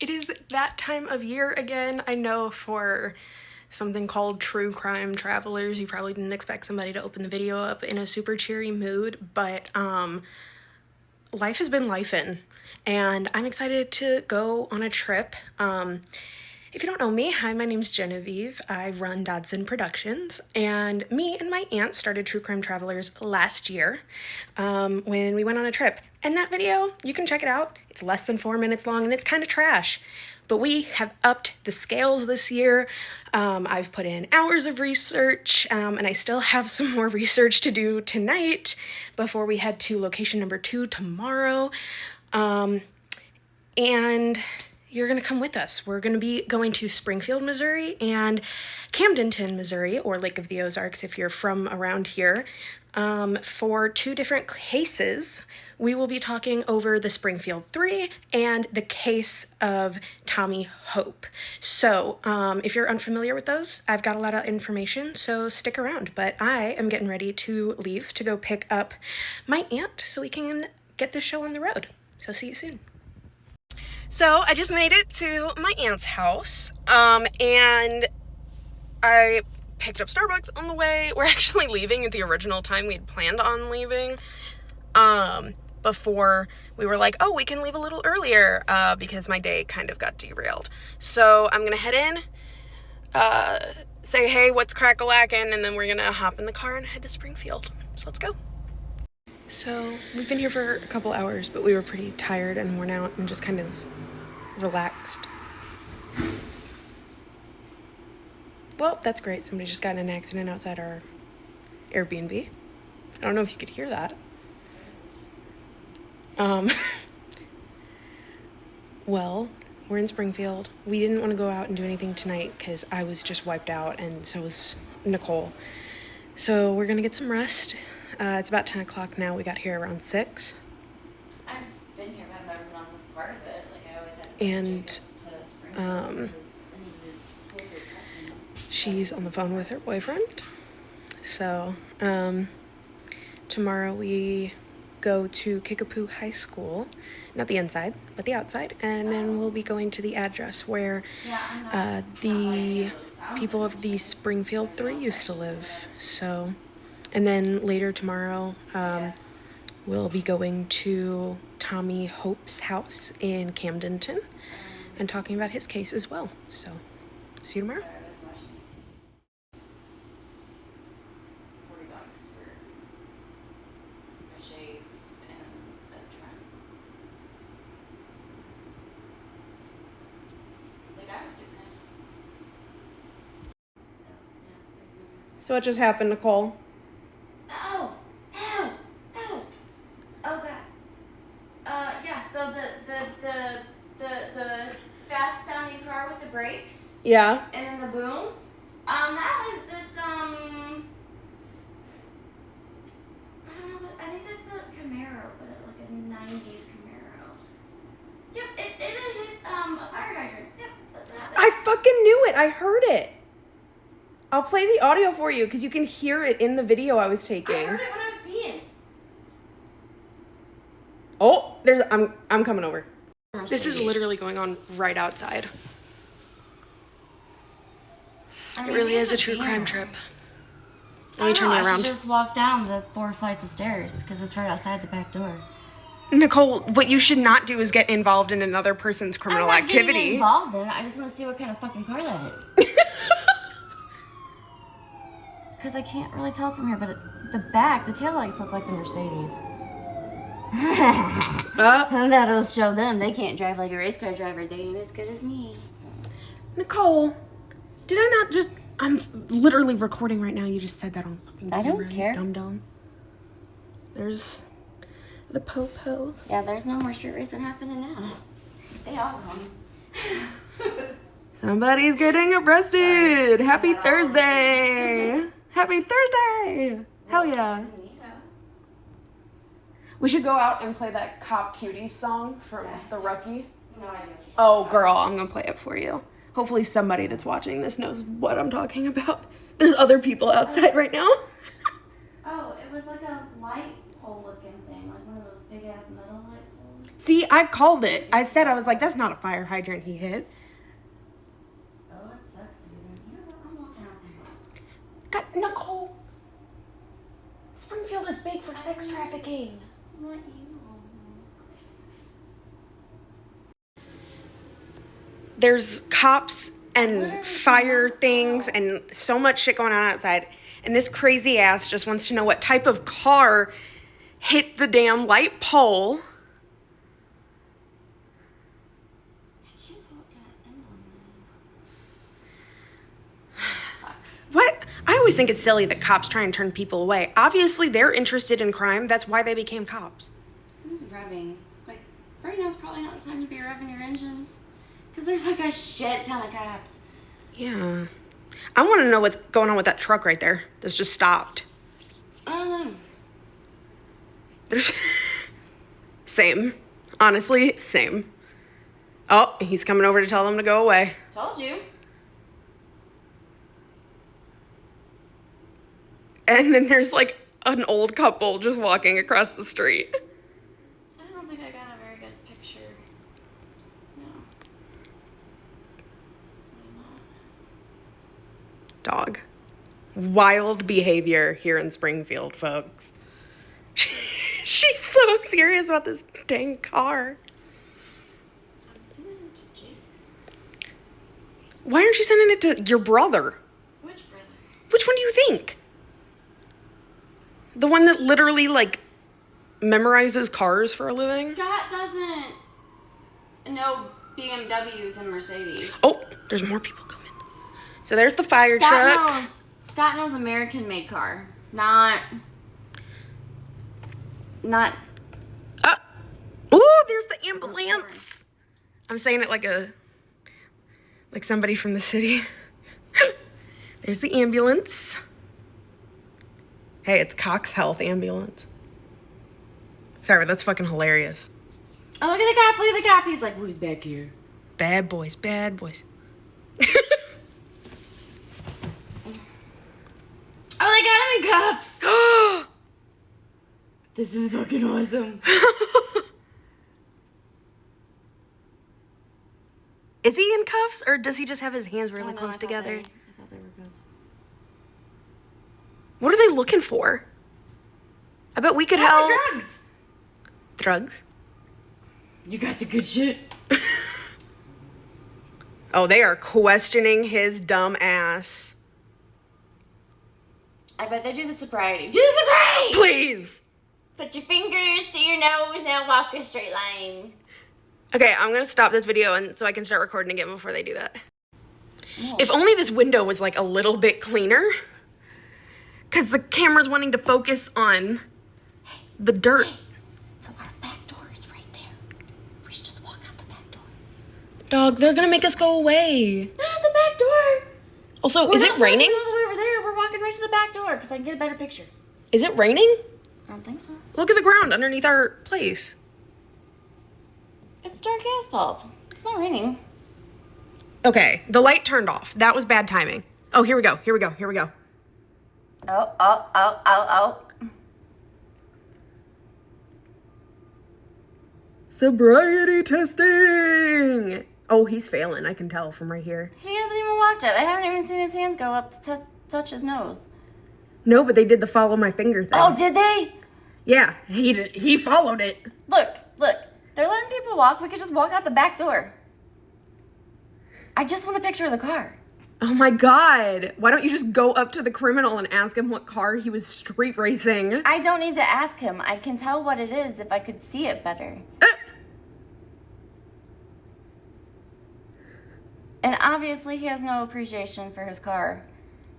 It is that time of year again. I know for something called True Crime Travelers, you probably didn't expect somebody to open the video up in a super cheery mood, but life has been lifin', and I'm excited to go on a trip. If you don't know me, hi, my name's Genevieve. I run Dodson Productions, and me and my aunt started True Crime Travelers last year when we went on a trip. And that video, you can check it out. It's less than 4 minutes long, and it's kind of trash. But we have upped the scales this year. I've put in hours of research, and I still have some more research to do tonight before we head to location number 2 tomorrow. And you're going to come with us. We're going to be going to Springfield, Missouri, and Camdenton, Missouri, or Lake of the Ozarks if you're from around here, for 2 different cases. We will be talking over the Springfield Three and the case of Tommy Hope. So if you're unfamiliar with those, I've got a lot of information, so stick around. But I am getting ready to leave to go pick up my aunt so we can get this show on the road. So see you soon. So I just made it to my aunt's house, and I picked up Starbucks on the way. We're actually leaving at the original time we had planned on leaving, before we were like, oh, we can leave a little earlier, because my day kind of got derailed. So I'm gonna head in, say, hey, what's crack-a-lackin', and then we're gonna hop in the car and head to Springfield. So let's go. So we've been here for a couple hours, but we were pretty tired and worn out and just kind of relaxed. Well, that's great. Somebody just got in an accident outside our Airbnb. I don't know if you could hear that. Well, we're in Springfield. We didn't want to go out and do anything tonight because I was just wiped out, and so was Nicole. So we're going to get some rest. It's about 10 o'clock now. We got here around 6. I've been here, but I've never been on this part of it. Like, I always had And, she's on the phone with her boyfriend. So, tomorrow we go to Kickapoo High School. Not the inside, but the outside. And then we'll be going to the address where the people of the Springfield Three used to live. So... And then later tomorrow, we'll be going to Tommy Hope's house in Camdenton and talking about his case as well. So, see you tomorrow. $40 for a shave and a trim. The guy was super nice. So what just happened, Nicole? So the fast sounding car with the brakes. Yeah. And then the boom. That was this I don't know, but I think that's a Camaro, but like a 90s Camaro. Yep, it hit a fire hydrant. Yep, that's what happened. I fucking knew it. I heard it. I'll play the audio for you because you can hear it in the video I was taking. I heard it when I was peeing. Oh, I'm coming over. This is literally going on right outside. It really is a true crime trip. Let me turn you around. I should just walk down the 4 flights of stairs because it's right outside the back door. Nicole, what you should not do is get involved in another person's criminal activity. I'm not getting involved in it. I just want to see what kind of fucking car that is. Because I can't really tell from here, but the taillights look like the Mercedes. That'll show them they can't drive like a race car driver. They ain't as good as me. Nicole, did I not just... I'm literally recording right now. You just said that on fucking camera. I don't care. Dum-dum. There's the po-po. Yeah, there's no more street racing happening now. They all gone. Somebody's getting arrested. Happy Thursday. Happy Thursday. Hell yeah. We should go out and play that Cop Cuties song from The Rookie. No idea. Oh, girl, I'm going to play it for you. Hopefully somebody that's watching this knows what I'm talking about. There's other people outside right now. Oh, it was like a light pole looking thing, like one of those big ass metal light poles. See, I called it. I was like, that's not a fire hydrant he hit. Oh, it sucks to be there. You know what? I'm walking out there. God, Nicole. Springfield is big for sex trafficking. I want you. There's cops and fire things and so much shit going on outside. And this crazy ass just wants to know what type of car hit the damn light pole. I can't tell what kind of emblem that is. What? I always think it's silly that cops try and turn people away. Obviously, they're interested in crime. That's why they became cops. Who's revving? Like, right now is probably not the time to be revving your engines. Because there's like a shit ton of cops. Yeah. I want to know what's going on with that truck right there that's just stopped. I don't know. There's same. Honestly, same. Oh, he's coming over to tell them to go away. Told you. And then there's like an old couple just walking across the street. I don't think I got a very good picture. No. Dog. Wild behavior here in Springfield, folks. She's so serious about this dang car. I'm sending it to Jason. Why aren't you sending it to your brother? Which brother? Which one do you think? The one that literally, like, memorizes cars for a living? Scott doesn't know BMWs and Mercedes. Oh, there's more people coming. So there's the fire truck. Scott knows American-made car, not. Oh, there's the ambulance. I'm saying it like somebody from the city. There's the ambulance. Hey, it's Cox Health Ambulance. Sorry, that's fucking hilarious. Oh, look at the cop, look at the cop. He's like, who's back here? Bad boys, bad boys. Oh, they got him in cuffs. This is fucking awesome. Is he in cuffs, or does he just have his hands really close together? I thought they were cuffs. What are they looking for? I bet we could help. Drugs. Drugs? You got the good shit. Oh, they are questioning his dumb ass. I bet they do the sobriety. Do the sobriety! Please! Put your fingers to your nose, now walk a straight line. Okay, I'm gonna stop this video and so I can start recording again before they do that. Oh. If only this window was like a little bit cleaner. Because the camera's wanting to focus on the dirt. Hey, so our back door is right there. We should just walk out the back door. Dog, they're gonna make us go away. Not at the back door. Also, is it raining? All the way over there. We're walking right to the back door because I can get a better picture. Is it raining? I don't think so. Look at the ground underneath our place. It's dark asphalt. It's not raining. Okay, the light turned off. That was bad timing. Oh, here we go. Here we go. Here we go. Oh. Sobriety testing. Oh, he's failing. I can tell from right here. He hasn't even walked it. I haven't even seen his hands go up to touch his nose. No, but they did the follow my finger thing. Oh, did they? Yeah, he did. He followed it. Look. They're letting people walk. We could just walk out the back door. I just want a picture of the car. Oh my God. Why don't you just go up to the criminal and ask him what car he was street racing? I don't need to ask him. I can tell what it is if I could see it better. And obviously he has no appreciation for his car.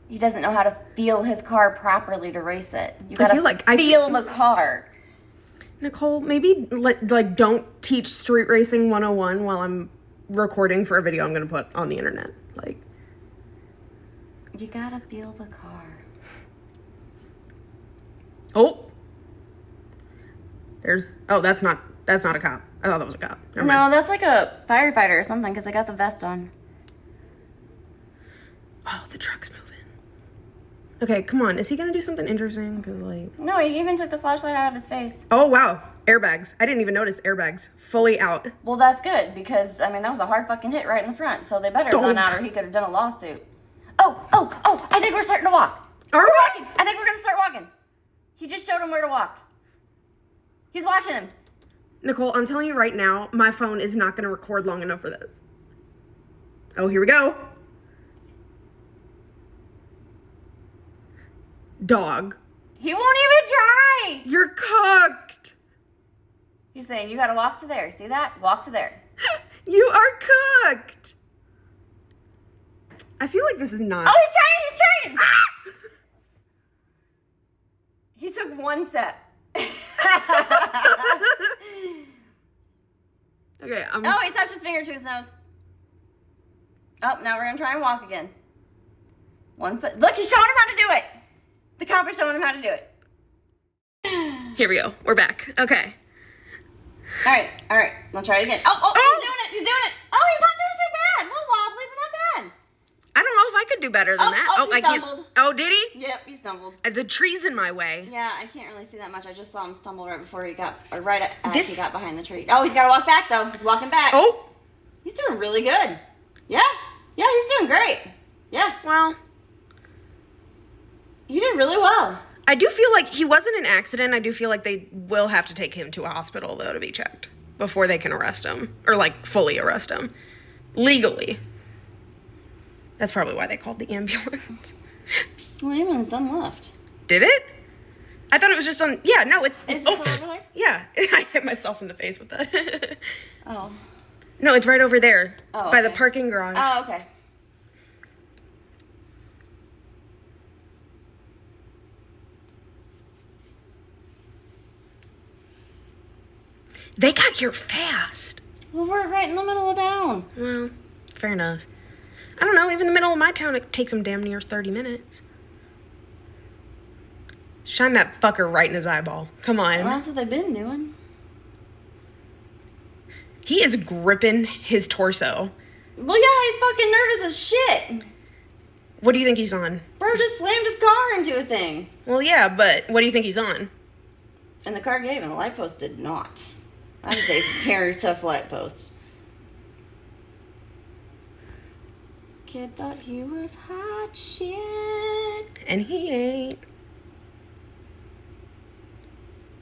He doesn't know how to feel his car properly to race it. You gotta feel the car. Nicole, maybe like don't teach street racing 101 while I'm recording for a video I'm gonna put on the internet. Like, you gotta feel the car. Oh, that's not a cop. I thought that was a cop. Never mind. No, that's like a firefighter or something because they got the vest on. Oh, the truck's moving. Okay, come on. Is he gonna do something interesting? Cause like. No, he even took the flashlight out of his face. Oh wow, Airbags. I didn't even notice airbags. Fully out. Well, that's good because, I mean, that was a hard fucking hit right in the front. So they better run out or he could have done a lawsuit. Oh, I think we're starting to walk. Are we? Walking. I think we're going to start walking. He just showed him where to walk. He's watching him. Nicole, I'm telling you right now, my phone is not going to record long enough for this. Oh, here we go. Dog. He won't even try. You're cooked. He's saying, you got to walk to there. See that? Walk to there. You are cooked. I feel like this is not. Oh, he's trying. Ah! He took one step. Okay, Oh, he touched his finger to his nose. Oh, now we're going to try and walk again. 1 foot. Look, he's showing him how to do it. The cop is showing him how to do it. Here we go. We're back. Okay. All right. Let's try it again. Oh, he's doing it. Oh, he's not doing too bad. A little wobbly, but not bad. I don't know if I could do better than that. He stumbled. Oh, did he? Yep, he stumbled. The tree's in my way. Yeah, I can't really see that much. I just saw him stumble right before he got, he got behind the tree. Oh, he's got to walk back, though. He's walking back. Oh. He's doing really good. Yeah, he's doing great. Yeah. Well. You did really well. I do feel like he wasn't an accident. I do feel like they will have to take him to a hospital, though, to be checked before they can arrest him. Or, like, fully arrest him. Legally. That's probably why they called the ambulance. Well, the ambulance done left. Did it? I thought it was just on... Yeah, no, it's... Is it still over there? Yeah. I hit myself in the face with that. Oh. No, it's right over there. Oh, by the parking garage. Oh, okay. They got here fast. Well, we're right in the middle of town. Well, fair enough. I don't know, even the middle of my town, it takes them damn near 30 minutes. Shine that fucker right in his eyeball. Come on. Well, that's what they've been doing. He is gripping his torso. Well, yeah, he's fucking nervous as shit. What do you think he's on? Bro just slammed his car into a thing. Well, yeah, but what do you think he's on? And the car gave, and the light post did not. That is a very tough light post. Kid thought he was hot shit. And he ain't.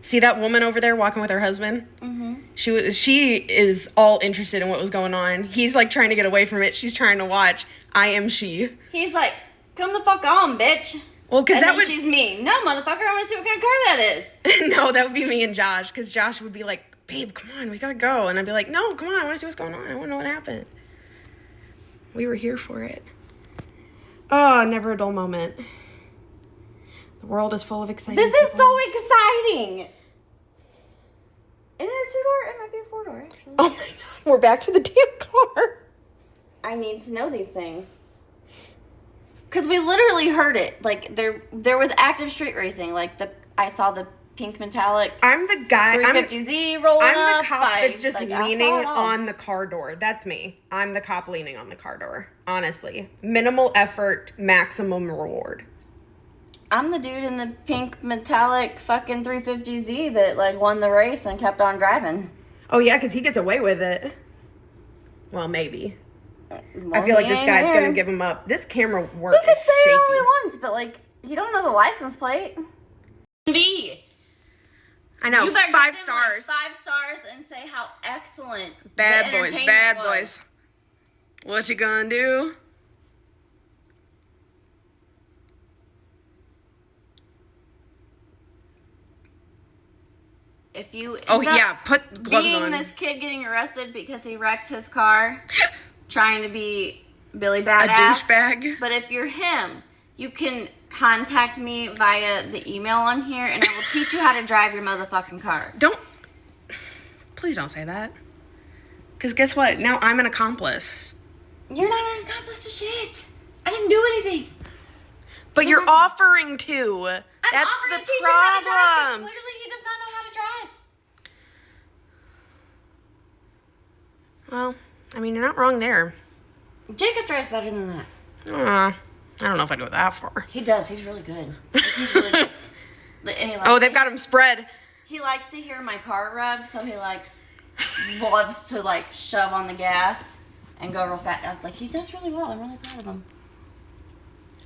See that woman over there walking with her husband? Mm-hmm. She is all interested in what was going on. He's like trying to get away from it. She's trying to watch. I am she. He's like, come the fuck on, bitch. Well, because that would... she's me. No, motherfucker, I want to see what kind of car that is. No, that would be me and Josh. Because Josh would be like, babe, come on, we gotta go. And I'd be like, no, come on, I want to see what's going on. I want to know what happened. We were here for it. Oh, never a dull moment. The world is full of exciting This is people. so exciting. Isn't it a two-door? It might be a four-door, actually. Oh my god, we're back to the damn car. I need to know these things. Because we literally heard it. Like, there was active street racing. Like, I saw the pink metallic I'm the guy. 350Z rolling up. I'm the cop that's just like, leaning on the car door. That's me. I'm the cop leaning on the car door. Honestly. Minimal effort, maximum reward. I'm the dude in the pink metallic fucking 350Z that, like, won the race and kept on driving. Oh, yeah, because he gets away with it. Well, maybe. Well, I feel like he this ain't guy's here. going to give him up. This camera work He could is say shaky. it all he wants, but, like, he don't know the license plate. B. I know, You better 5 give him, like, stars. 5 stars and say how excellent Bad the boys, entertainment bad was. boys. What you gonna do? If you Oh, is that yeah, put gloves being on. this kid getting arrested because he wrecked his car, trying to be Billy A Badass. douchebag. But if you're him, you can contact me via the email on here, and I will teach you how to drive your motherfucking car. Please don't say that. Because guess what? Now I'm an accomplice. You're not an accomplice to shit. I didn't do anything. But you're offering to. I'm That's offering the to teach him how to drive, 'cause problem. clearly he does not know how to drive. Well, I mean, you're not wrong there. Jacob drives better than that. I don't know if I'd go that far. He does. He's really good. Like, he's really good. And he Oh, they've got him spread. He likes to hear my car rev, so he loves to like shove on the gas and go real fast. It's like he does really well. I'm really proud of him.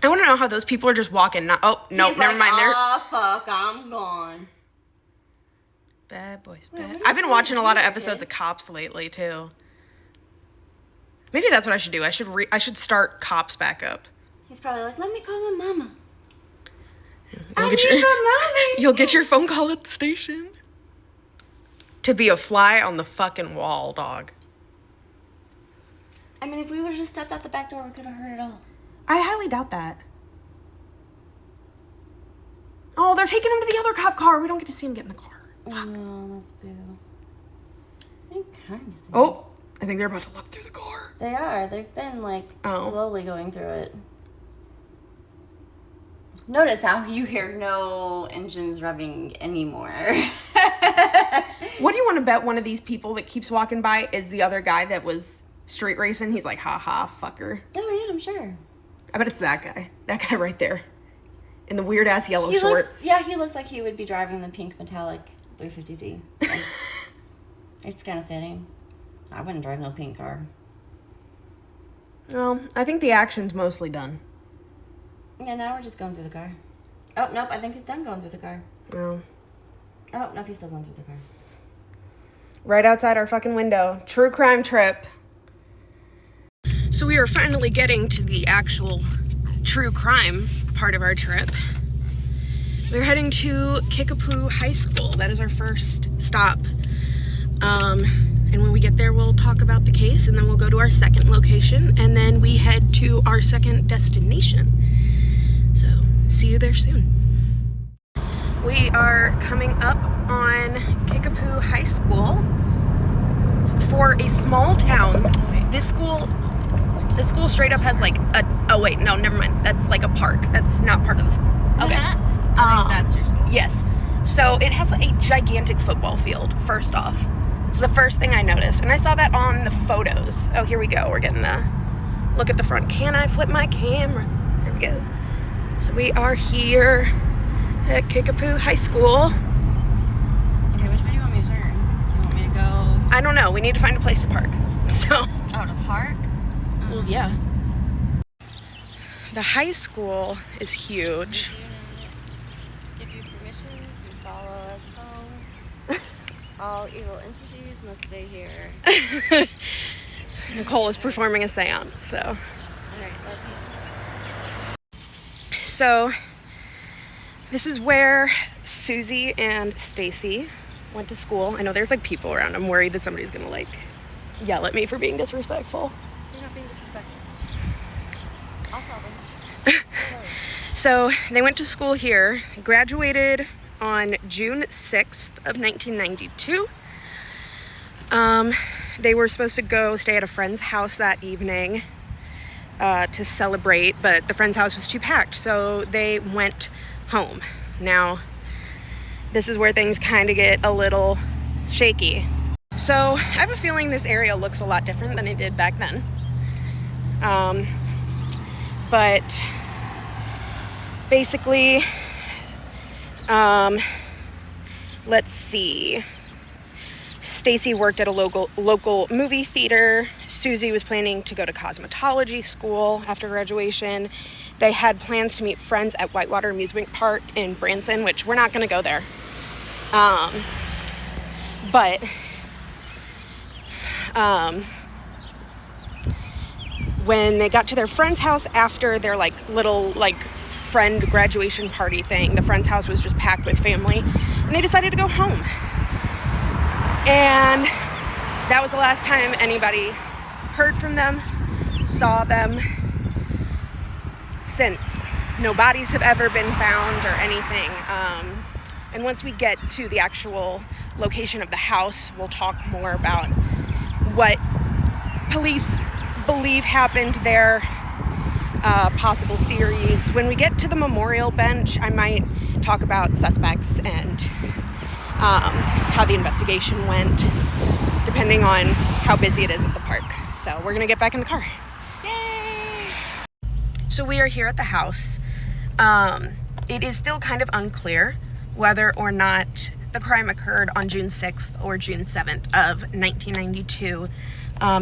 I want to know how those people are just walking. Oh, no, He's never mind. They're oh, fuck, I'm gone. bad boys. Wait, Bad. what are I've been you watching a lot of doing, episodes kid? of Cops lately too. Maybe that's what I should do. I should start Cops back up. He's probably like, let me call my mama. You'll get your phone call at the station. To be a fly on the fucking wall, dog. I mean, if we would have just stepped out the back door, we could have heard it all. I highly doubt that. Oh, they're taking him to the other cop car. We don't get to see him get in the car. Fuck. Oh, that's boo. I'm kind of sad. Oh, I think they're about to look through the car. They are. They've been, like, slowly going through it. Notice how you hear no engines revving anymore. What do you want to bet one of these people that keeps walking by is the other guy that was street racing? He's like, ha ha, fucker. Oh, yeah, I'm sure. I bet it's that guy. That guy right there. In the weird ass yellow shorts. He looks like he would be driving the pink metallic 350Z. Like, it's kind of fitting. I wouldn't drive no pink car. Well, I think the action's mostly done. Yeah, now we're just going through the car. Oh, nope, I think he's done going through the car. No. Oh, nope, he's still going through the car. Right outside our fucking window. True crime trip. So we are finally getting to the actual true crime part of our trip. We're heading to Kickapoo High School. That is our first stop. And when we get there, we'll talk about the case, and then we'll go to our second location, and then we head to our second destination. So, see you there soon. We are coming up on Kickapoo High School for a small town. This school straight up has like a, oh wait, no, never mind. That's like a park. That's not part of the school. Okay. I think that's your school. Yes. So it has a gigantic football field, first off. It's the first thing I noticed. And I saw that on the photos. Oh, here we go. We're getting the look at the front. Can I flip my camera? There we go. So we are here at Kickapoo High School. Okay, which way do you want me to turn? Do you want me to go? I don't know. We need to find a place to park. So. Oh, to park? Well, yeah. The high school is huge. Give you permission to follow us home. All evil entities must stay here. Nicole is performing a seance, so. All right, love you. So, this is where Susie and Stacy went to school. I know there's like people around. I'm worried that somebody's gonna like yell at me for being disrespectful. You're not being disrespectful. I'll tell them. So, they went to school here, graduated on June 6th of 1992. They were supposed to go stay at a friend's house that evening to celebrate, but the friend's house was too packed, so they went home. Now, this is where things kind of get a little shaky. So, I have a feeling this area looks a lot different than it did back then. But basically, let's see. Stacy worked at a local movie theater. Susie was planning to go to cosmetology school after graduation. They had plans to meet friends at Whitewater Amusement Park in Branson, which we're not going to go there. But when they got to their friend's house after their little friend graduation party thing, the friend's house was just packed with family, and they decided to go home. And that was the last time anybody heard from them, saw them since. No bodies have ever been found or anything. And once we get to the actual location of the house, we'll talk more about what police believe happened there, possible theories. When we get to the memorial bench, I might talk about suspects and how the investigation went, depending on how busy it is at the park. So we're gonna get back in the car. Yay! So we are here at the house. It is still kind of unclear whether or not the crime occurred on June 6th or June 7th of 1992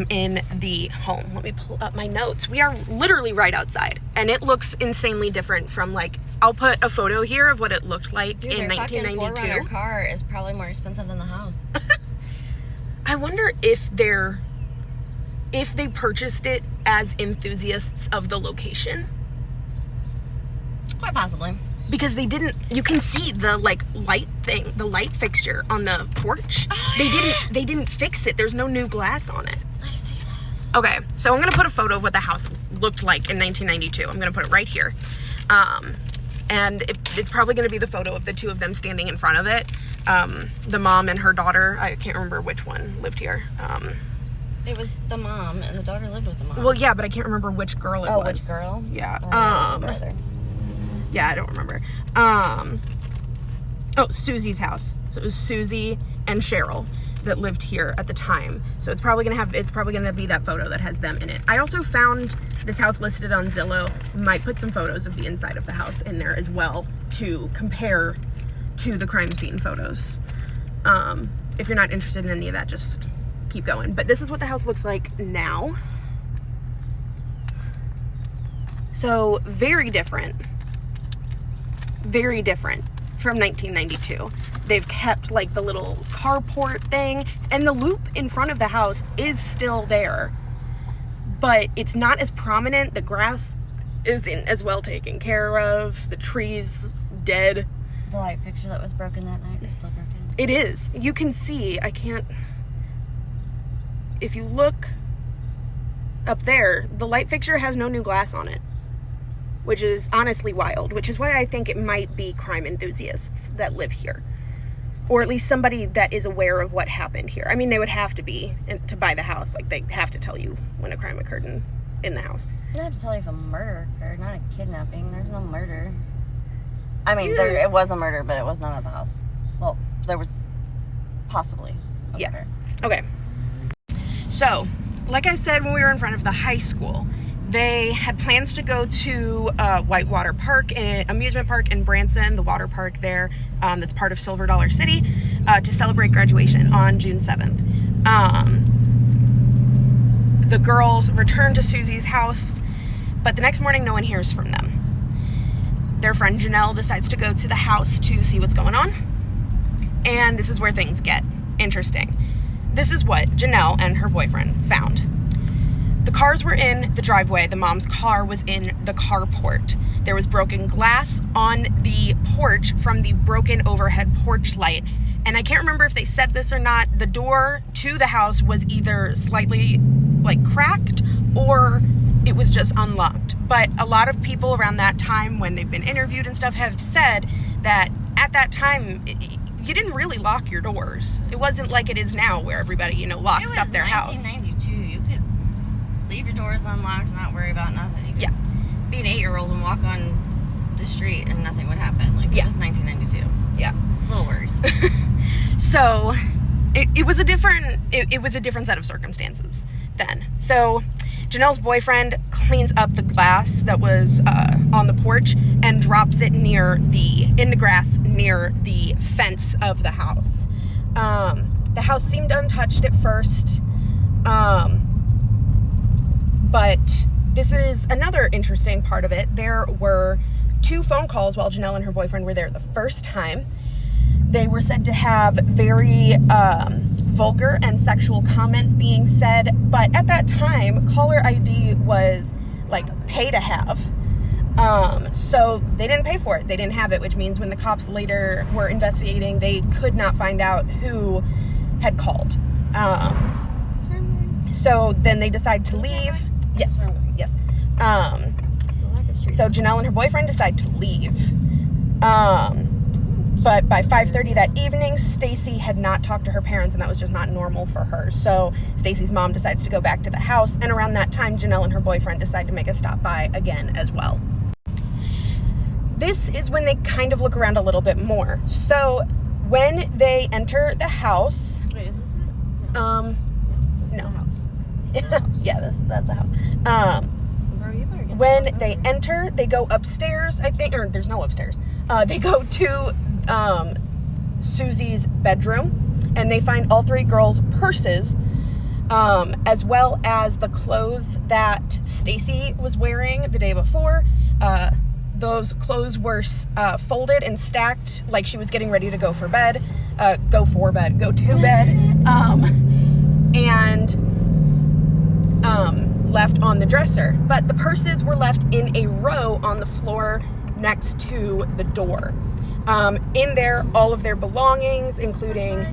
in the home. Let me pull up my notes. We are literally right outside, and it looks insanely different from, like, I'll put a photo here of what it looked like in 1992. Their car is probably more expensive than the house. I wonder if they purchased it as enthusiasts of the location. Quite possibly. Because they didn't, you can see the, like, light thing, the light fixture on the porch. Oh, they didn't fix it. There's no new glass on it. I see that. Okay, so I'm gonna put a photo of what the house looked like in 1992. I'm gonna put it right here. And it's probably gonna be the photo of the two of them standing in front of it. The mom and her daughter, I can't remember which one lived here. It was the mom, and the daughter lived with the mom. Well, yeah, but I can't remember which girl it was. Oh, which girl? Yeah. Brother. Yeah, I don't remember. Susie's house. So it was Susie and Cheryl that lived here at the time. So it's probably gonna be that photo that has them in it. I also found this house listed on Zillow. Might put some photos of the inside of the house in there as well to compare to the crime scene photos. If you're not interested in any of that, just keep going. But this is what the house looks like now. So very different from 1992. They've kept, like, the little carport thing, and the loop in front of the house is still there, but it's not as prominent. The grass isn't as well taken care of. The trees dead. The light fixture that was broken that night is still broken. It is. You can see, if you look up there, the light fixture has no new glass on it, which is honestly wild, which is why I think it might be crime enthusiasts that live here, or at least somebody that is aware of what happened here. I mean, they would have to be to buy the house. Like, they have to tell you when a crime occurred in the house. They have to tell you if a murder occurred, not a kidnapping. There's no murder. I mean, it was a murder, but it was not at the house. Well, there was possibly a murder. Okay. So, like I said, when we were in front of the high school, they had plans to go to Whitewater Park, an amusement park in Branson, the water park there, that's part of Silver Dollar City, to celebrate graduation on June 7th. The girls return to Susie's house, but the next morning no one hears from them. Their friend Janelle decides to go to the house to see what's going on, and this is where things get interesting. This is what Janelle and her boyfriend found. The cars were in the driveway. The mom's car was in the carport. There was broken glass on the porch from the broken overhead porch light. And I can't remember if they said this or not. The door to the house was either slightly, like, cracked, or it was just unlocked. But a lot of people around that time, when they've been interviewed and stuff, have said that at that time, you didn't really lock your doors. It wasn't like it is now, where everybody, locks up their house. It was 1992. You could leave your doors unlocked and not worry about nothing. You could be an 8-year-old and walk on the street and nothing would happen. Like, it was 1992. Yeah. Little worries. So it was a different set of circumstances then. So Janelle's boyfriend cleans up the glass that was on the porch and drops it in the grass near the fence of the house. The house seemed untouched at first, but this is another interesting part of it. There were 2 phone calls while Janelle and her boyfriend were there the first time. They were said to have very vulgar and sexual comments being said, but at that time, caller ID was, like, pay to have. So they didn't pay for it. They didn't have it, which means when the cops later were investigating, they could not find out who had called. So then they decided to leave. Yes. So Janelle and her boyfriend decide to leave. But by 5:30 that evening, Stacy had not talked to her parents, and that was just not normal for her. So Stacy's mom decides to go back to the house, and around that time, Janelle and her boyfriend decide to make a stop by again as well. This is when they kind of look around a little bit more. So when they enter the house... Wait, is this it? No. This is the house. Yeah, that's a house. Bro, you better get when they enter, they go upstairs, I think, or there's no upstairs. They go to Susie's bedroom, and they find all 3 girls' purses, as well as the clothes that Stacy was wearing the day before. Those clothes were folded and stacked like she was getting ready to go to bed, and left on the dresser. But the purses were left in a row on the floor next to the door. In there, all of their belongings, including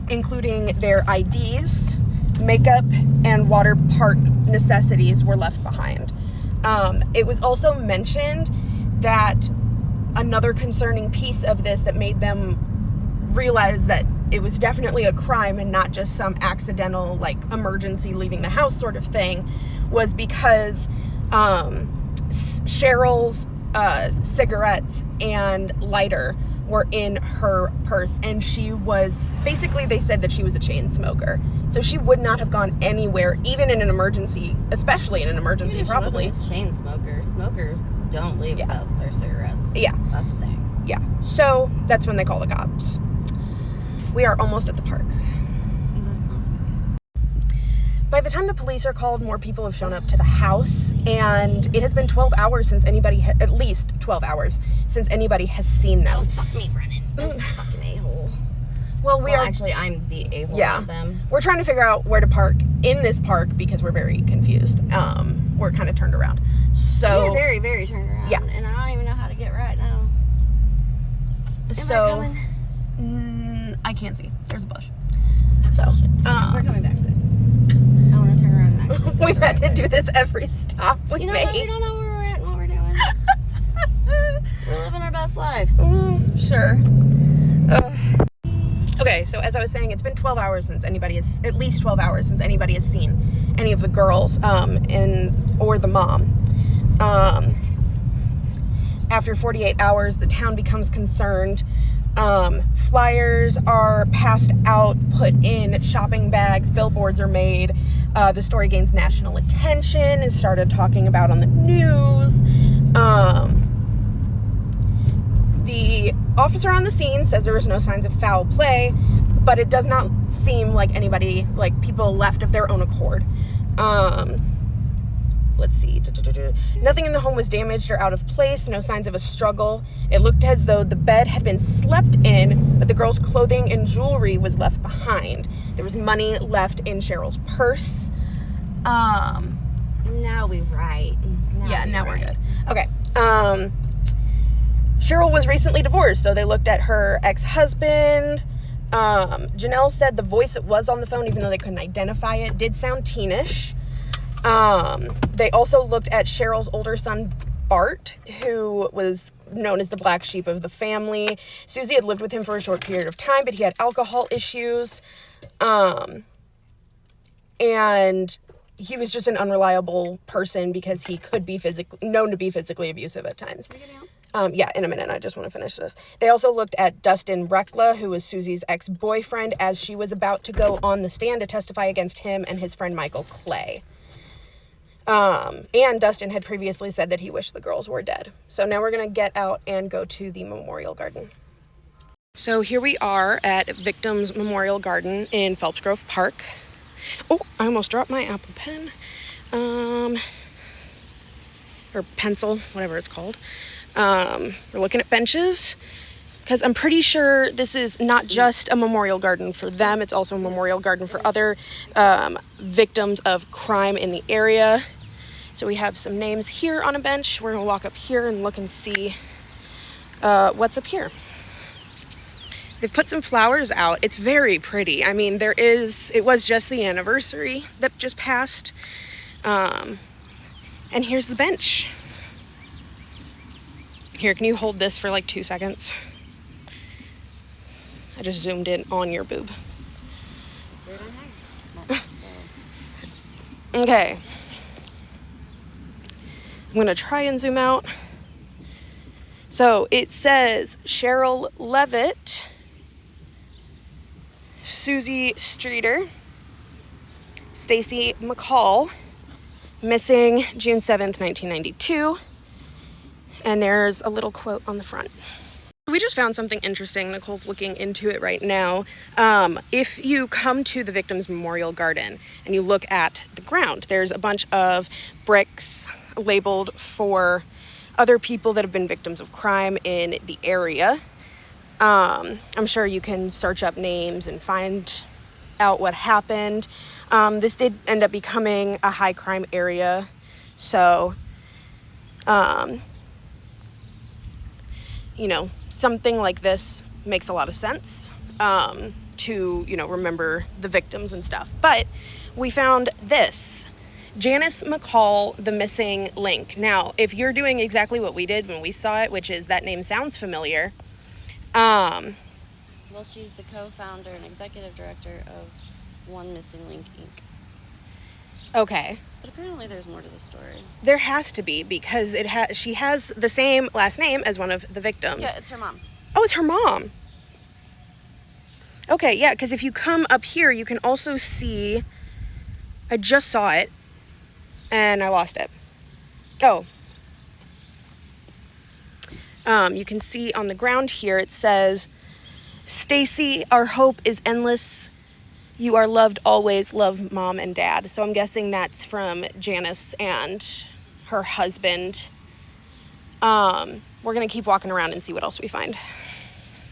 including their IDs, makeup, and water park necessities were left behind. It was also mentioned that another concerning piece of this that made them realize that it was definitely a crime and not just some accidental, like, emergency leaving the house sort of thing, was because Cheryl's cigarettes and lighter were in her purse, and she was, basically they said that she was a chain smoker, so she would not have gone anywhere, even in an emergency, especially in an emergency. Even if probably she wasn't a chain smoker. Smokers don't leave without their cigarettes. Yeah, that's the thing. Yeah, so that's when they call the cops. We are almost at the park. This must be good. By the time the police are called, more people have shown up to the house, and it has been 12 hours since anybody, at least 12 hours, since anybody has seen them. Oh, fuck me, Brennan. This fucking a-hole. Well, actually, I'm the a-hole of them. We're trying to figure out where to park in this park because we're very confused. We're kind of turned around. So we're very, very turned around. Yeah. And I don't even know how to get right now. So, I can't see. There's a bush. So, we're coming back to it. I want to turn around and actually we've had to do this every stop we made. What? We don't know where we're at and what we're doing. We're living our best lives. Sure. Okay, so as I was saying, it's been 12 hours since anybody has, at least 12 hours since anybody has seen any of the girls, or the mom. After 48 hours, the town becomes concerned. Flyers are passed out, put in shopping bags, billboards are made. The story gains national attention and started talking about on the news. The officer on the scene says there was no signs of foul play, but it does not seem like anybody, like people left of their own accord. Let's see. Nothing in the home was damaged or out of place. No signs of a struggle. It looked as though the bed had been slept in, but the girl's clothing and jewelry was left behind. There was money left in Cheryl's purse. Now we're right. Now we're good. Okay. Cheryl was recently divorced, so they looked at her ex-husband. Janelle said the voice that was on the phone, even though they couldn't identify it, did sound teenish. They also looked at Cheryl's older son, Bart, who was known as the black sheep of the family. Susie had lived with him for a short period of time, but he had alcohol issues. And he was just an unreliable person because he could be known to be physically abusive at times. In a minute. I just want to finish this. They also looked at Dustin Rector, who was Susie's ex-boyfriend, as she was about to go on the stand to testify against him and his friend Michael Clay. And Dustin had previously said that he wished the girls were dead. So now we're going to get out and go to the Memorial Garden. So here we are at Victims Memorial Garden in Phelps Grove Park. Oh, I almost dropped my Apple Pen. Or pencil, whatever it's called. We're looking at benches because I'm pretty sure this is not just a memorial garden for them. It's also a memorial garden for other victims of crime in the area. So we have some names here on a bench. We're going to walk up here and look and see what's up here. They've put some flowers out. It's very pretty. I mean, it was just the anniversary that just passed. And here's the bench. Here, can you hold this for like 2 seconds? I just zoomed in on your boob. Okay. I'm gonna try and zoom out. So it says Cheryl Levitt, Susie Streeter, Stacy McCall, missing June 7th, 1992. And there's a little quote on the front. We just found something interesting. Nicole's looking into it right now. If you come to the Victims Memorial Garden and you look at the ground, there's a bunch of bricks labeled for other people that have been victims of crime in the area. I'm sure you can search up names and find out what happened. This did end up becoming a high crime area, so you know, something like this makes a lot of sense to, you know, remember the victims and stuff. But we found this, Janice McCall, the missing link. Now, if you're doing exactly what we did when we saw it, which is that name sounds familiar. Well, she's the co-founder and executive director of One Missing Link, Inc. Okay. But apparently there's more to the story. There has to be, because she has the same last name as one of the victims. Yeah, it's her mom. Oh, it's her mom. Okay, yeah, because if you come up here, you can also see, I just saw it, and I lost it. Oh. You can see on the ground here, it says, Stacy, our hope is endless. You are loved always, love mom and dad. So I'm guessing that's from Janice and her husband. We're going to keep walking around and see what else we find.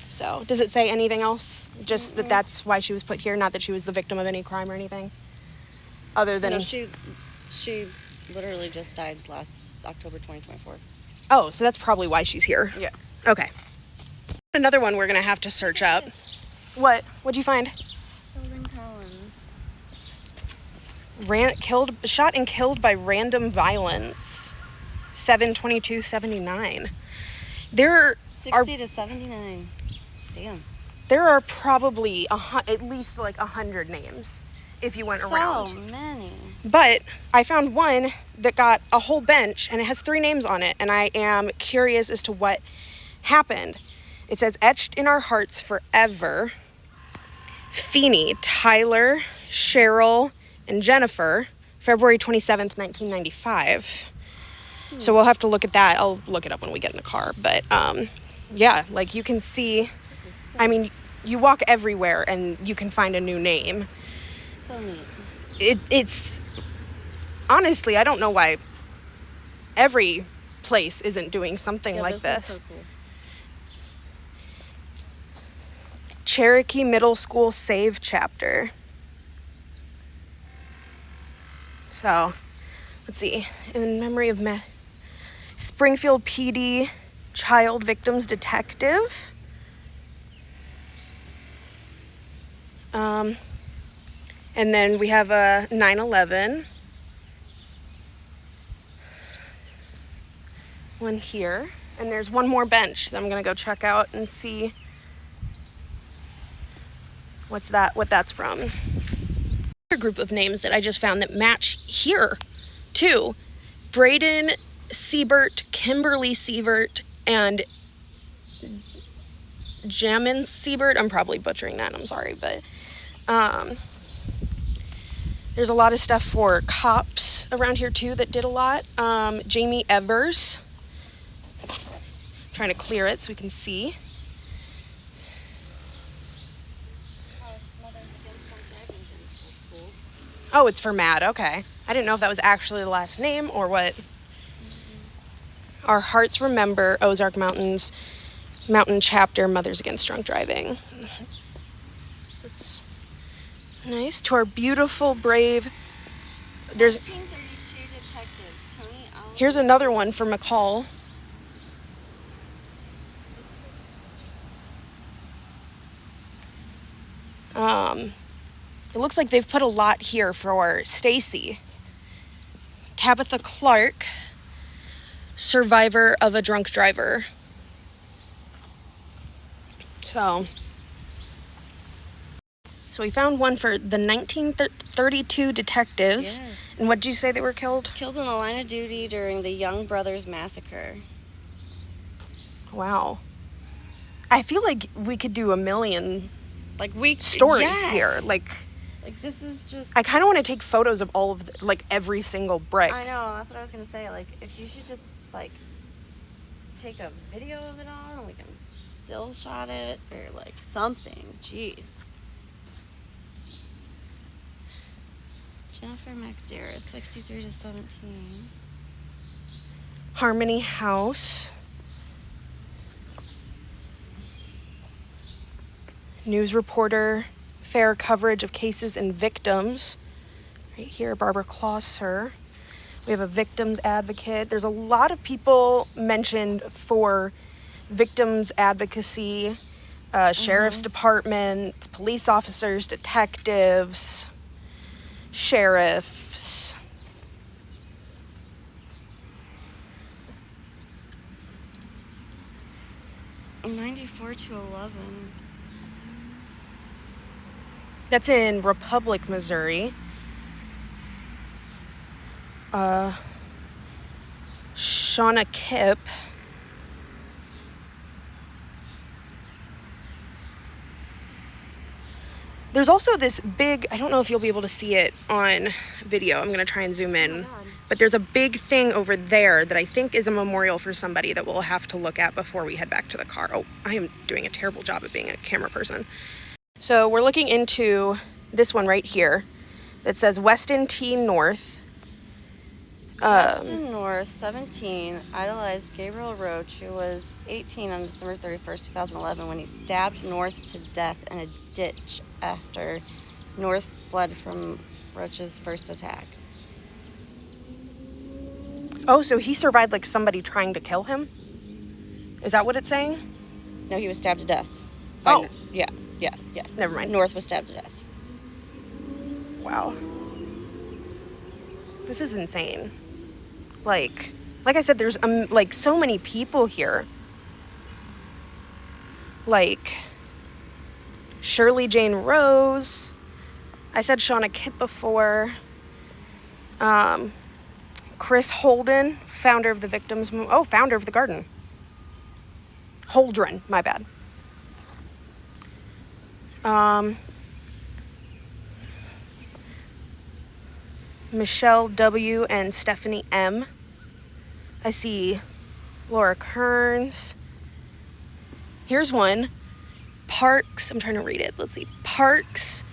So, does it say anything else? Just that that's why she was put here, not that she was the victim of any crime or anything? Other than... No, she literally just died last October 2024. Oh, so that's probably why she's here. Yeah. Okay. Another one we're going to have to search up. What? What'd you find? Sheldon Collins. Shot and killed by random violence. 7/22/79. There 60 to 79. Damn. There are probably at least like 100 names if you went around. So many. But I found one that got a whole bench and it has 3 names on it, and I am curious as to what happened. It says, etched in our hearts forever, Feeney, Tyler, Cheryl, and Jennifer, February 27th, 1995. So we'll have to look at that. I'll look it up when we get in the car. But, yeah, like you can see, I mean, you walk everywhere and you can find a new name. So neat. It's, honestly, I don't know why every place isn't doing something like this. So cool. Cherokee Middle School Save Chapter. So, let's see. In memory of Springfield PD Child Victims Detective. And then we have a 9/11. One here. And there's one more bench that I'm going to go check out and see what that's from. Another group of names that I just found that match here too. Braden Siebert, Kimberly Siebert, and Jamin Siebert. I'm probably butchering that, I'm sorry, but there's a lot of stuff for cops around here too that did a lot. Jamie Evers. I'm trying to clear it so we can see. Oh, it's for Matt. Okay. I didn't know if that was actually the last name or what. Our Hearts Remember, Ozark Mountains, Mountain Chapter, Mothers Against Drunk Driving. That's nice. To our beautiful, brave... There's 1932 detectives. Tony Allen. Here's another one for McCall. It looks like they've put a lot here for Stacy. Tabitha Clark, survivor of a drunk driver. So we found one for the 1932 detectives. Yes. And what did you say they were killed? Killed in the line of duty during the Young Brothers Massacre. Wow. I feel like we could do a million Like stories yes. here. Like this is just... I kind of want to take photos of all of every single brick. I know, that's what I was going to say. Like, if you should just, take a video of it all and we can still shot it or like something. Jeez. Jennifer McDarris, 63 to 17. Harmony House. News reporter, fair coverage of cases and victims. Right here, Barbara Clauser. We have a victims advocate. There's a lot of people mentioned for victims advocacy, sheriff's department, police officers, detectives, sheriffs. I'm 94 to 11. That's in Republic, Missouri. Shauna Kipp. There's also this big, I don't know if you'll be able to see it on video. I'm going to try and zoom in. But there's a big thing over there that I think is a memorial for somebody that we'll have to look at before we head back to the car. Oh, I am doing a terrible job of being a camera person. So we're looking into this one right here that says Weston T. North. Weston North, 17, idolized Gabriel Roach, who was 18 on December 31st, 2011, when he stabbed North to death in a ditch after North fled from Roach's first attack. Oh, so he survived like somebody trying to kill him? Is that what it's saying? No, he was stabbed to death. Oh. Yeah. Never mind. North was stabbed to death. Wow. This is insane. Like I said, there's like so many people here. Like Shirley Jane Rose. I said Shauna Kipp before. Chris Holden, founder of the Victims founder of the Garden. Holdren, my bad. Michelle W. and Stephanie M. I see Laura Kearns. Here's one. Parks, I'm trying to read it. Let's see. Parks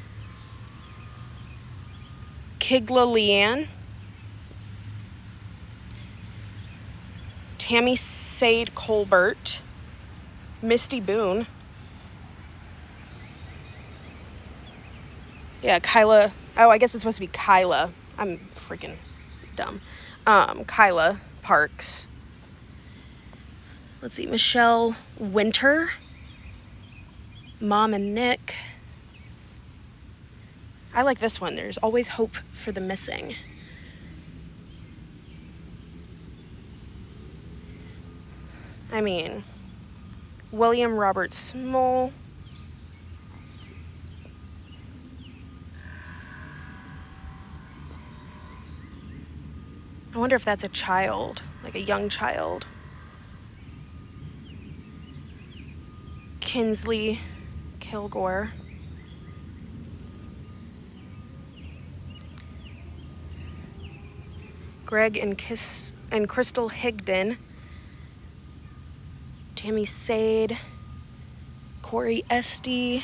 Kigla Leanne. Tammy Sade Colbert. Misty Boone. Yeah, Kyla. Oh, I guess it's supposed to be Kyla. I'm freaking dumb. Kyla Parks. Let's see. Michelle Winter. Mom and Nick. I like this one. There's always hope for the missing. I mean, William Robert Small. I wonder if that's a child, like a young child. Kinsley Kilgore. Greg and Crystal Higdon. Tammy Sade. Corey Esty.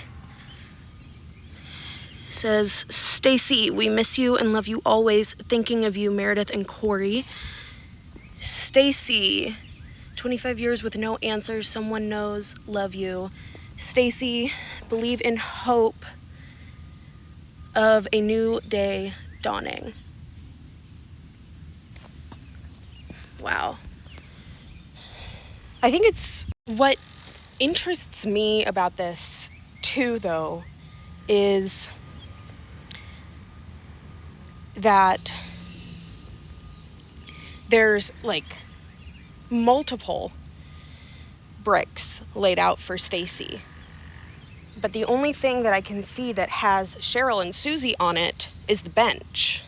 Says, Stacy, we miss you and love you always. Thinking of you, Meredith and Corey. Stacy, 25 years with no answers. Someone knows. Love you. Stacy, believe in hope of a new day dawning. Wow. I think it's what interests me about this too, though, is that there's like multiple bricks laid out for Stacy. But the only thing that I can see that has Cheryl and Susie on it is the bench.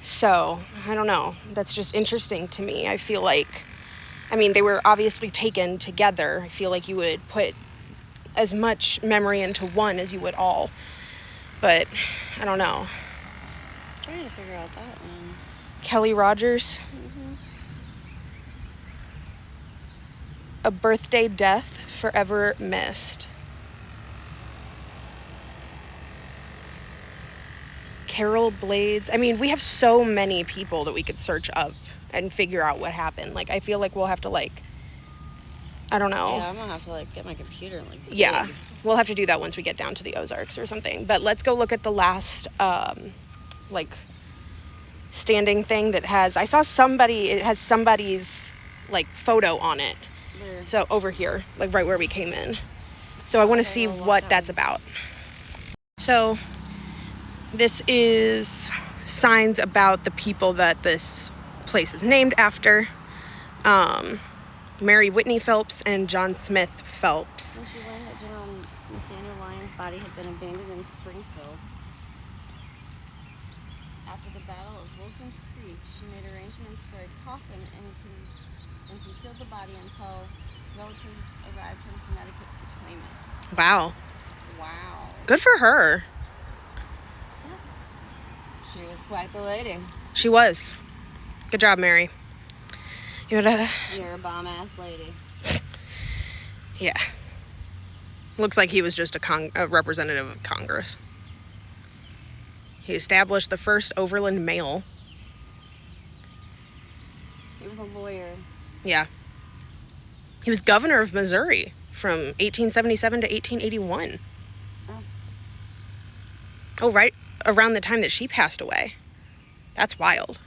So, I don't know. That's just interesting to me. I feel like, I mean, they were obviously taken together. I feel like you would put as much memory into one as you would all. But, I don't know. I'm trying to figure out that one. Kelly Rogers. A birthday death forever missed. Carol Blades. I mean, we have so many people that we could search up and figure out what happened. Like, I feel like we'll have to, like, I don't know. Yeah, I'm gonna have to, like, get my computer and, like, Yeah, dig. we'll have to do that once we get down to the Ozarks or something. But let's go look at the last, like, standing thing that has, I saw somebody, it has somebody's, like, photo on it. Where? So over here, like right where we came in. So I want to see we'll walk what down. that's about. So this is signs about the people that this place is named after. Mary Whitney Phelps and John Smith Phelps. When she learned that General Nathaniel Lyon's body had been abandoned in Springfield. After the Battle of Wilson's Creek, she made arrangements for a coffin and concealed the body until relatives arrived from Connecticut to claim it. Wow. Wow. Good for her. She was quite the lady. She was. Good job, Mary. You're a bomb-ass lady. Yeah. Looks like he was just a representative of Congress. He established the first overland mail. He was a lawyer. Yeah. He was governor of Missouri from 1877 to 1881. Oh, right around the time that she passed away. That's wild.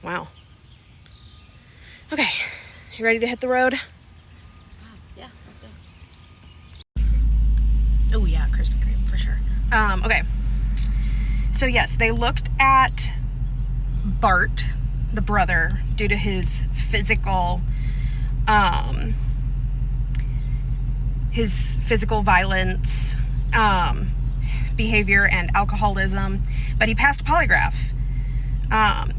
Wow. Okay. You ready to hit the road? Yeah, let's go. Oh, yeah, Krispy Kreme, for sure. Okay. So, yes, they looked at Bart, the brother, due to his physical violence, behavior, and alcoholism, but he passed a polygraph.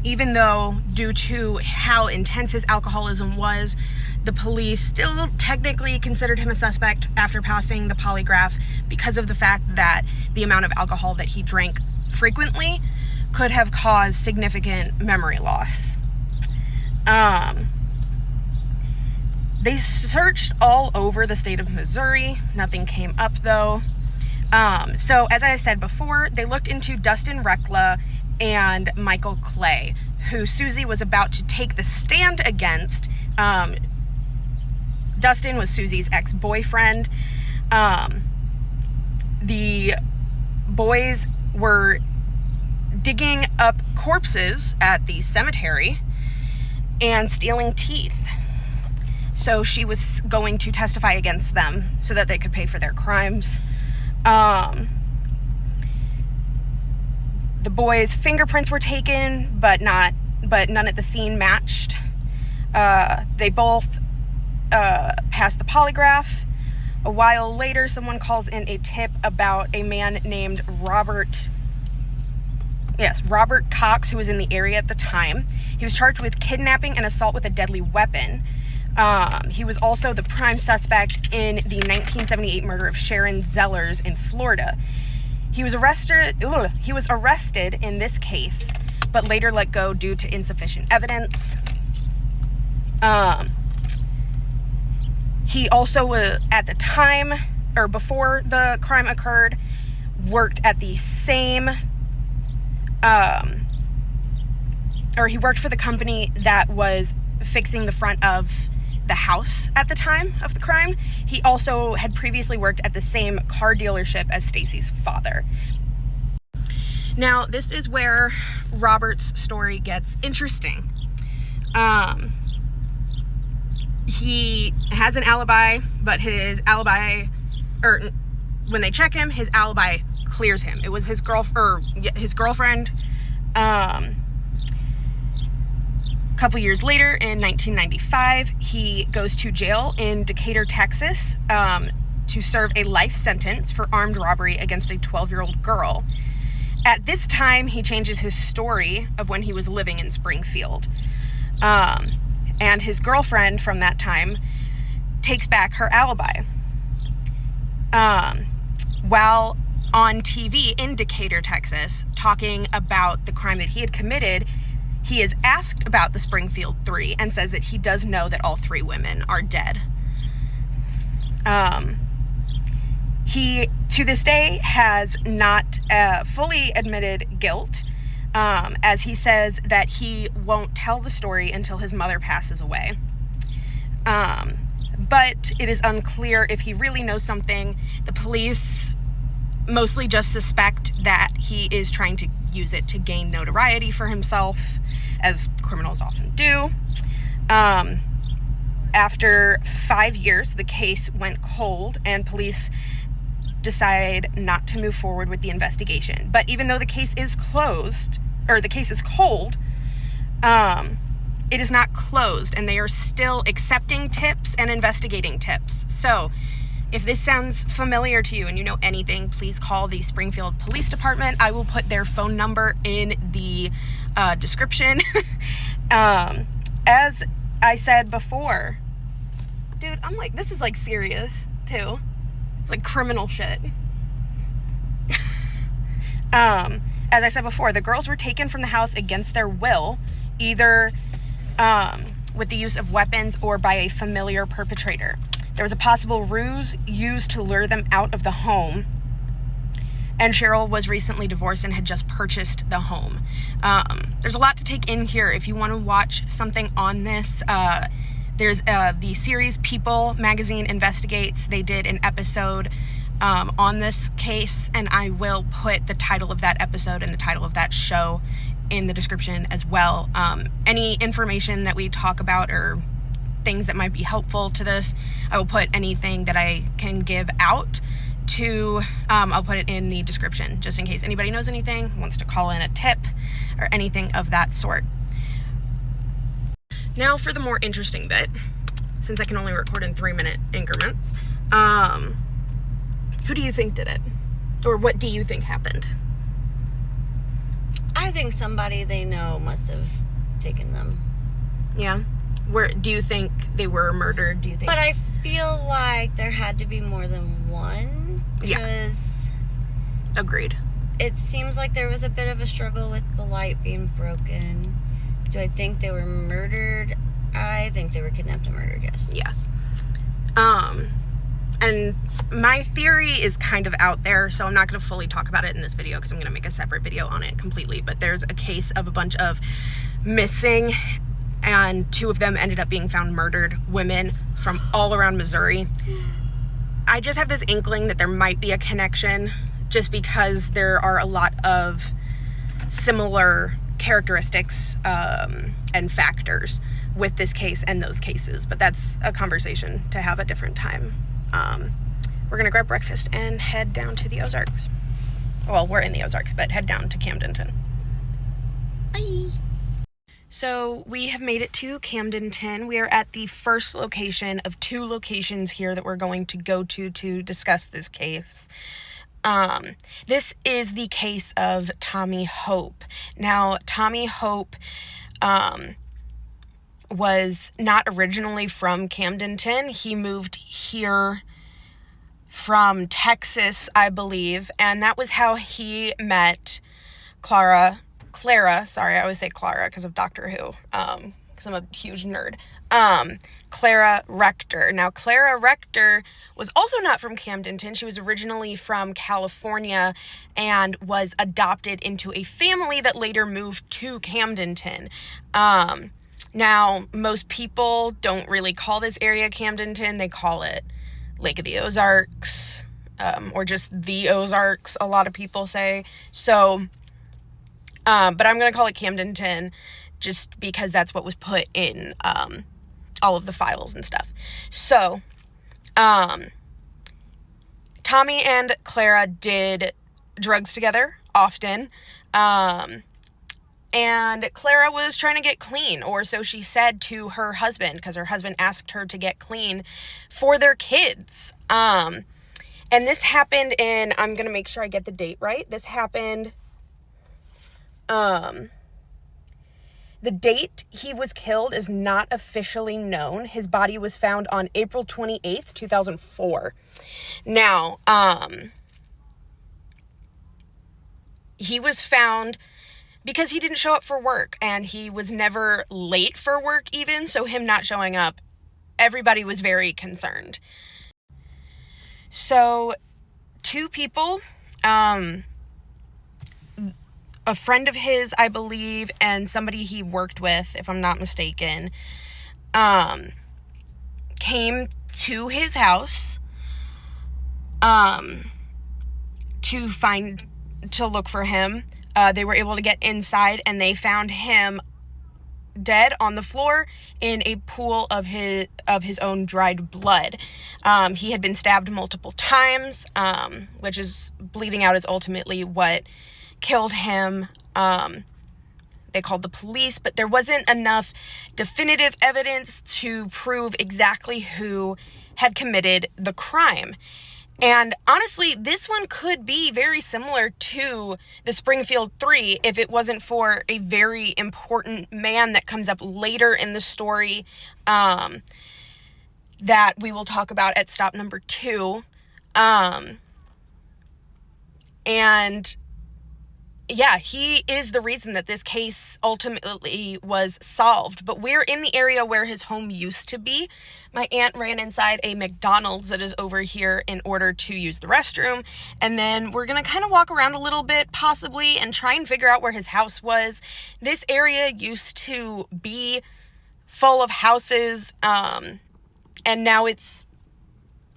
Even though, due to how intense his alcoholism was, the police still technically considered him a suspect after passing the polygraph because of the fact that the amount of alcohol that he drank frequently could have caused significant memory loss. They searched all over the state of Missouri. Nothing came up, though. So, as I said before, they looked into Dustin Rector and Michael Clay, who Susie was about to take the stand against. Dustin was Susie's ex-boyfriend. The boys were digging up corpses at the cemetery and stealing teeth. So she was going to testify against them so that they could pay for their crimes. The boys' fingerprints were taken, but none at the scene matched. They both passed the polygraph. A while later, someone calls in a tip about a man named Robert Cox, who was in the area at the time. He was charged with kidnapping and assault with a deadly weapon. He was also the prime suspect in the 1978 murder of Sharon Zellers in Florida. He was arrested in this case, but later let go due to insufficient evidence. He also, at the time, or before the crime occurred, worked at the same, he worked for the company that was fixing the front of the house at the time of the crime. He also had previously worked at the same car dealership as Stacy's father. Now, this is where Robert's story gets interesting. He has an alibi, but his alibi, when they check him, his alibi clears him. It was his girlfriend. A couple years later, in 1995, he goes to jail in Decatur, Texas, to serve a life sentence for armed robbery against a 12-year-old girl. At this time, he changes his story of when he was living in Springfield. And his girlfriend from that time takes back her alibi. While on TV in Decatur, Texas, talking about the crime that he had committed, he is asked about the Springfield Three and says that he does know that all 3 women are dead. He, to this day, has not fully admitted guilt, as he says that he won't tell the story until his mother passes away. But it is unclear if he really knows something. The police mostly just suspect that he is trying to use it to gain notoriety for himself, as criminals often do. After 5 years, the case went cold, and police decide not to move forward with the investigation. But even though the case is closed, or the case is cold, it is not closed, and they are still accepting tips and investigating tips. So if this sounds familiar to you and you know anything, please call the Springfield Police Department. I will put their phone number in the description. As I said before, dude, I'm like, this is like serious too. It's like criminal shit. As I said before, the girls were taken from the house against their will, either with the use of weapons or by a familiar perpetrator. There was a possible ruse used to lure them out of the home. And Cheryl was recently divorced and had just purchased the home. There's a lot to take in here. If you want to watch something on this, there's the series People Magazine Investigates. They did an episode on this case, and I will put the title of that episode and the title of that show in the description as well. Any information that we talk about or things that might be helpful to this, I will put anything that I can give out to, I'll put it in the description, just in case anybody knows anything, wants to call in a tip, or anything of that sort. Now for the more interesting bit, since I can only record in 3-minute increments, who do you think did it? Or what do you think happened? I think somebody they know must have taken them. Yeah? Where do you think they were murdered? Do you think? But I feel like there had to be more than one. Because agreed. It seems like there was a bit of a struggle with the light being broken. Do I think they were murdered? I think they were kidnapped and murdered, yes. Yeah. And my theory is kind of out there, so I'm not going to fully talk about it in this video because I'm going to make a separate video on it completely. But there's a case of a bunch of missing, and 2 of them ended up being found murdered women from all around Missouri. I just have this inkling that there might be a connection just because there are a lot of similar characteristics and factors with this case and those cases. But that's a conversation to have a different time. We're going to grab breakfast and head down to the Ozarks. Well, we're in the Ozarks, but head down to Camdenton. Bye. So we have made it to Camdenton. We are at the first location of 2 locations here that we're going to go to discuss this case. This is the case of Tommy Hope. Now, Tommy Hope was not originally from Camdenton. He moved here from Texas, I believe, and that was how he met Clara, sorry, I always say Clara because of Doctor Who, because I'm a huge nerd. Clara Rector. Now, Clara Rector was also not from Camdenton. She was originally from California and was adopted into a family that later moved to Camdenton. Now, most people don't really call this area Camdenton. They call it Lake of the Ozarks, or just the Ozarks, a lot of people say. So, but I'm going to call it Camdenton just because that's what was put in all of the files and stuff. So, Tommy and Clara did drugs together often. And Clara was trying to get clean, or so she said to her husband, because her husband asked her to get clean for their kids. And this happened in, I'm going to make sure I get the date right. This happened, the date he was killed is not officially known. His body was found on April 28th, 2004. Now, he was found because he didn't show up for work, and he was never late for work even, so him not showing up, everybody was very concerned. So 2 people, a friend of his, I believe, and somebody he worked with, if I'm not mistaken, came to his house to look for him. They were able to get inside, and they found him dead on the floor in a pool of his own dried blood. He had been stabbed multiple times, which is bleeding out is ultimately what killed him. They called the police, but there wasn't enough definitive evidence to prove exactly who had committed the crime. And honestly, this one could be very similar to the Springfield Three if it wasn't for a very important man that comes up later in the story, that we will talk about at stop number 2. And yeah, he is the reason that this case ultimately was solved. But we're in the area where his home used to be. My aunt ran inside a McDonald's that is over here in order to use the restroom. And then we're going to kind of walk around a little bit, possibly, and try and figure out where his house was. This area used to be full of houses, and now it's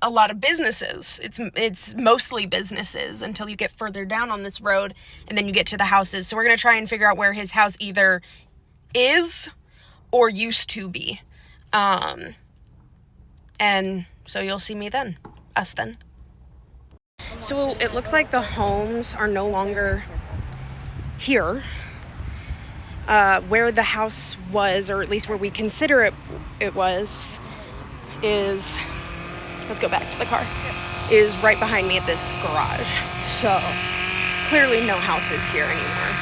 a lot of businesses. It's mostly businesses until you get further down on this road, and then you get to the houses. So we're going to try and figure out where his house either is or used to be. And so you'll see us then. So it looks like the homes are no longer here. Where the house was, or at least where we consider it was, is, let's go back to the car, is right behind me at this garage. So clearly no house is here anymore,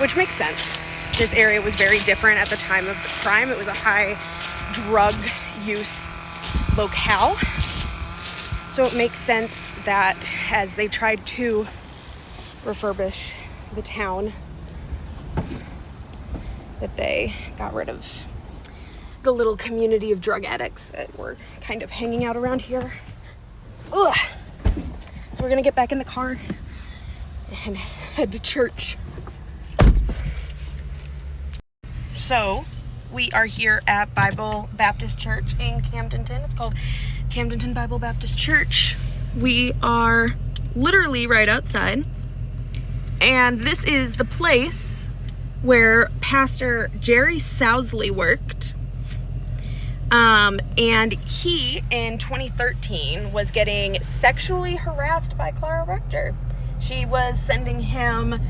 which makes sense. This area was very different at the time of the crime. It was a high drug use locale. So it makes sense that as they tried to refurbish the town, that they got rid of the little community of drug addicts that were kind of hanging out around here. Ugh. So we're gonna get back in the car and head to church. So we are here at Bible Baptist Church in Camdenton. It's called Camdenton Bible Baptist Church. We are literally right outside, and this is the place where Pastor Jerry Sousley worked. And he, in 2013, was getting sexually harassed by Clara Rector. She was sending him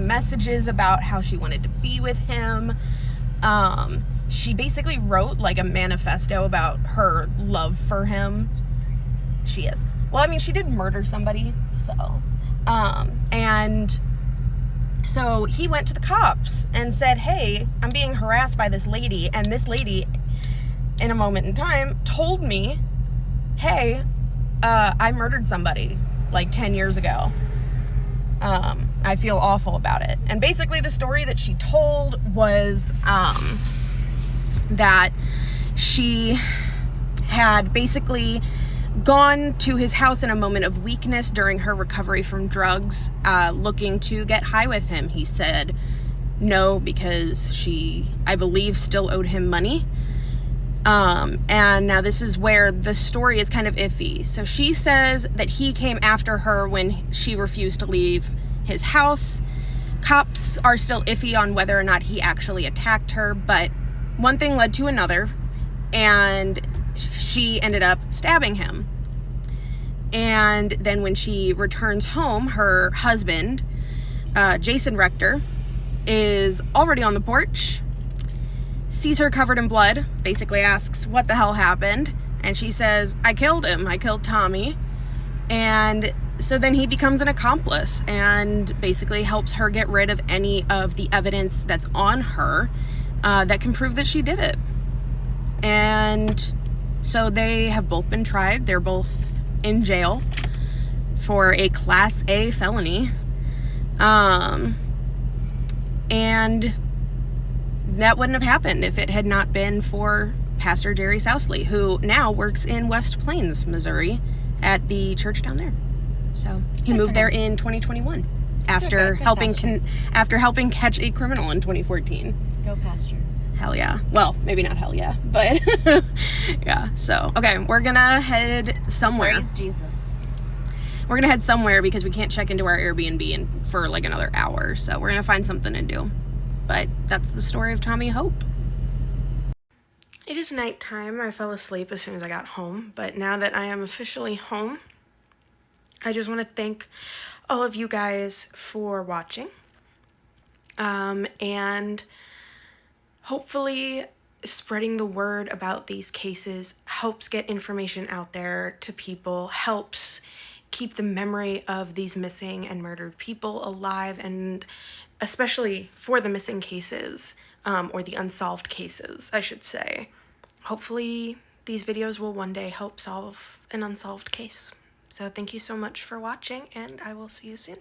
messages about how she wanted to be with him. She basically wrote like a manifesto about her love for him. She is. Well, I mean, she did murder somebody, so. And so he went to the cops and said, hey, I'm being harassed by this lady. And this lady, in a moment in time, told me, hey, I murdered somebody like 10 years ago. I feel awful about it. And basically the story that she told was that she had basically gone to his house in a moment of weakness during her recovery from drugs, looking to get high with him. He said no because she, I believe, still owed him money. And now this is where the story is kind of iffy. So she says that he came after her when she refused to leave his house. Cops are still iffy on whether or not he actually attacked her, but one thing led to another, and she ended up stabbing him. And then when she returns home, her husband, Jason Rector, is already on the porch, sees her covered in blood, basically asks what the hell happened, and she says, I killed him. I killed Tommy. And so then he becomes an accomplice and basically helps her get rid of any of the evidence that's on her that can prove that she did it. And so they have both been tried. They're both in jail for a Class A felony. And that wouldn't have happened if it had not been for Pastor Jerry Sousley, who now works in West Plains, Missouri, at the church down there. So he moved there in 2021 after helping catch a criminal in 2014. Go, Pastor. Hell yeah. Well, maybe not hell yeah, but yeah. So, okay, we're gonna head somewhere. Praise Jesus. We're gonna head somewhere because we can't check into our Airbnb for like another hour. So we're gonna find something to do. But that's the story of Tommy Hope. It is nighttime. I fell asleep as soon as I got home, but now that I am officially home, I just want to thank all of you guys for watching. And hopefully spreading the word about these cases helps get information out there to people, helps keep the memory of these missing and murdered people alive, and especially for the missing cases, or the unsolved cases, I should say. Hopefully these videos will one day help solve an unsolved case. So thank you so much for watching, and I will see you soon.